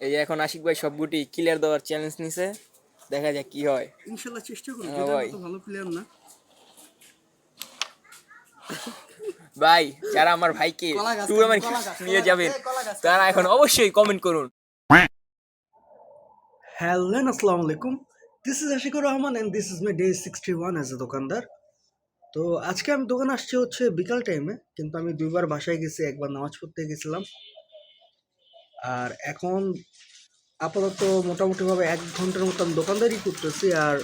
এই যে এখন আশিক ভাই সব গুটি ক্লিয়ার দেওয়ার চ্যালেঞ্জ নিছে, দেখা যাক কি হয়। ইনশাআল্লাহ চেষ্টা করব, হ্যাঁ যেটা ভাই। তো ভালো প্লেয়ার না। ভাই যারা আমার ভাইকে টুর্নামেন্ট নিয়ে যাবেন তারা এখন অবশ্যই কমেন্ট করুন। হ্যালো আসসালামু আলাইকুম, this is Ashikur Rahman and this is my day 61 as a দোকানদার। তো আজকে আমি দোকানে আসছি হচ্ছে বিকাল টাইমে, কিন্তু আমি দুইবার বাসায় গেছি, একবার নামাজ পড়তে গেছিলাম। আর এখন আপাতত মোটামুটিভাবে 1 ঘন্টার মতো আমি দোকানদারি করতেছি। আর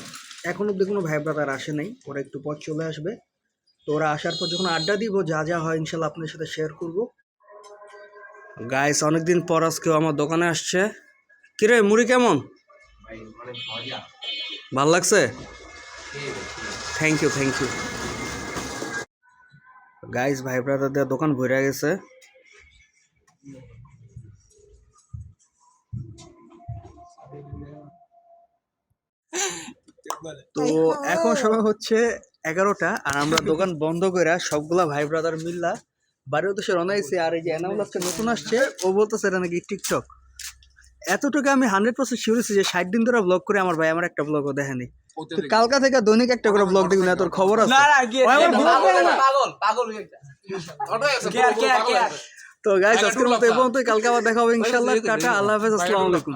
এখন অব্দি কোনো ভাই ব্রাদার আসে নাই, ওরা একটু পর চলে আসবে। তো ওরা আসার পর যখন আড্ডা দিব, যা যা হয় ইনশাল্লাহ আপনাদের সাথে শেয়ার করব। গাইস অনেকদিন পর আজকেও আমার দোকানে আসছে। কিরে মুড়ি কেমন? ভাল লাগছে? Thank you thank you. Guys ভাই ব্রাদারদের দোকান ভরে গেছে। তো এখন সময় হচ্ছে 11টা, আর আমরা দোকান বন্ধ করে সবগুলা ভাই ব্রাদার মিল্লা বাড়ির উদ্দেশ্যে রওনা হয়েছি। আর এই যে এনামুল আজকে নতুন আসছে, ও বলতেছে এটা নাকি টিকটক। এতটুকু আমি 100% শিওর হয়েছি যে 60 দিন ধরে ব্লগ করে আমার ভাই আমার একটা ব্লগও দেখেনি। তো কালকা থেকে দৈনিক একটা করে ব্লগ দিবি না, তোর খবর আছে? তো গাইস আজকের মতো এই পর্যন্তই, কালকে আবার দেখা হবে ইনশাআল্লাহ। টাটা, আল্লাহ হাফেজ, আসসালামু আলাইকুম।